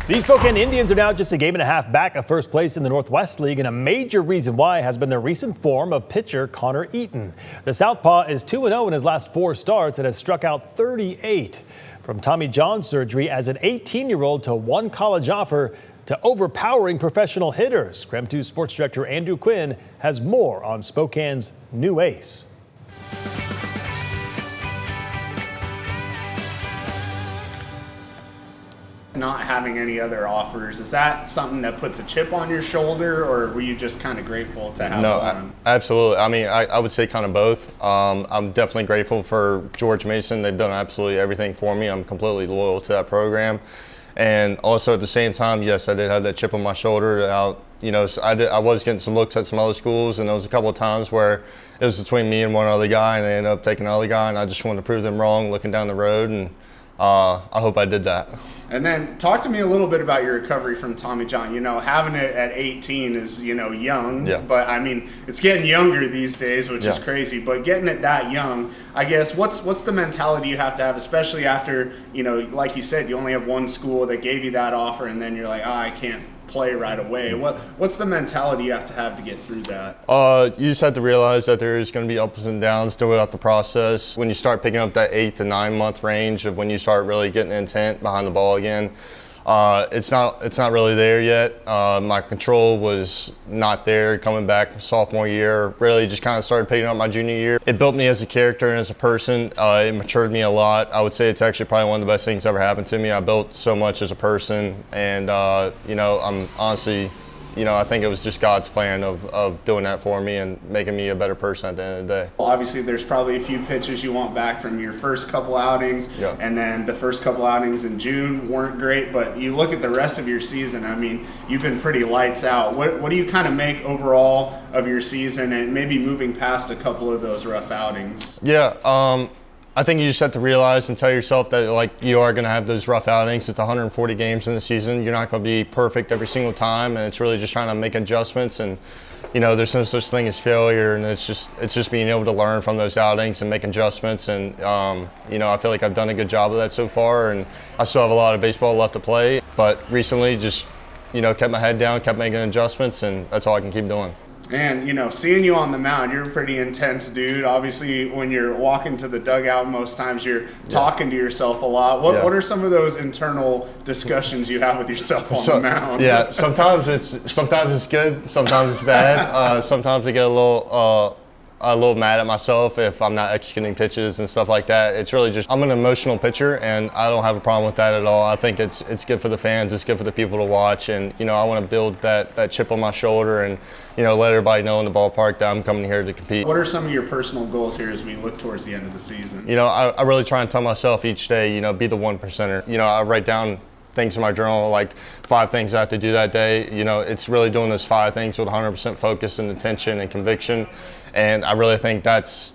The Spokane Indians are now just a game and a half back of first place in the Northwest League, and a major reason why has been the recent form of pitcher Konner Eaton. The Southpaw is 2-0 in his last 4 starts and has struck out 38. From Tommy John surgery as an 18-year-old to one college offer to overpowering professional hitters, KREM 2 Sports Director Andrew Quinn has more on Spokane's new ace. Not having any other offers, is that something that puts a chip on your shoulder, or were you just kind of grateful to have one? Absolutely. I mean, I would say kind of both. I'm definitely grateful for George Mason. They've done absolutely everything for me. I'm completely loyal to that program. And also at the same time, yes, I did have that chip on my shoulder. I was getting some looks at some other schools, and there was a couple of times where it was between me and one other guy, and they ended up taking another guy, and I just wanted to prove them wrong looking down the road, and I hope I did that. And then talk to me a little bit about your recovery from Tommy John. You know, having it at 18 is, young, yeah. But I mean, it's getting younger these days, which is crazy. But getting it that young, I guess, what's the mentality you have to have, especially after, like you said, you only have one school that gave you that offer, and then you're like, I can't play right away. What's the mentality you have to get through that? You just have to realize that there is going to be ups and downs throughout the process. When you start picking up that 8 to 9 month range of when you start really getting intent behind the ball again, it's not really there yet. My control was not there coming back sophomore year. Really just kind of started picking up my junior year. It built me as a character and as a person. It matured me a lot. I would say it's actually probably one of the best things that ever happened to me. I built so much as a person, and I'm honestly, I think it was just God's plan of doing that for me and making me a better person at the end of the day. Well, obviously, there's probably a few pitches you want back from your first couple outings, and then the first couple outings in June weren't great, but you look at the rest of your season, I mean, you've been pretty lights out. What do you kind of make overall of your season, and maybe moving past a couple of those rough outings? Yeah, I think you just have to realize and tell yourself that you are going to have those rough outings. It's 140 games in the season. You're not going to be perfect every single time, and it's really just trying to make adjustments. And there's no such thing as failure, and it's just being able to learn from those outings and make adjustments. And I feel like I've done a good job of that so far, and I still have a lot of baseball left to play. But recently, just kept my head down, kept making adjustments, and that's all I can keep doing. And, seeing you on the mound, you're a pretty intense dude. Obviously, when you're walking to the dugout, most times you're talking to yourself a lot. What are some of those internal discussions you have with yourself on the mound? Yeah, sometimes it's good, sometimes it's bad. Sometimes I get a little mad at myself if I'm not executing pitches and stuff like that. It's really just, I'm an emotional pitcher, and I don't have a problem with that at all. I think it's good for the fans, it's good for the people to watch, and I want to build that chip on my shoulder and let everybody know in the ballpark that I'm coming here to compete. What are some of your personal goals here as we look towards the end of the season? I really try and tell myself each day, be the 1%er. I write down things in my journal, like 5 things I have to do that day. It's really doing those 5 things with 100% focus and attention and conviction. And I really think that's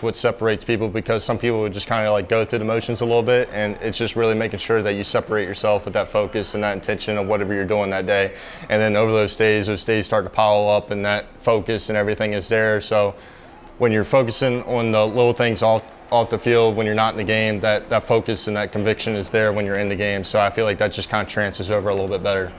what separates people, because some people would just kind of go through the motions a little bit, and it's just really making sure that you separate yourself with that focus and that intention of whatever you're doing that day. And then over those days start to pile up, and that focus and everything is there. So when you're focusing on the little things off the field, when you're not in the game, that focus and that conviction is there when you're in the game. So I feel like that just kind of transfers over a little bit better.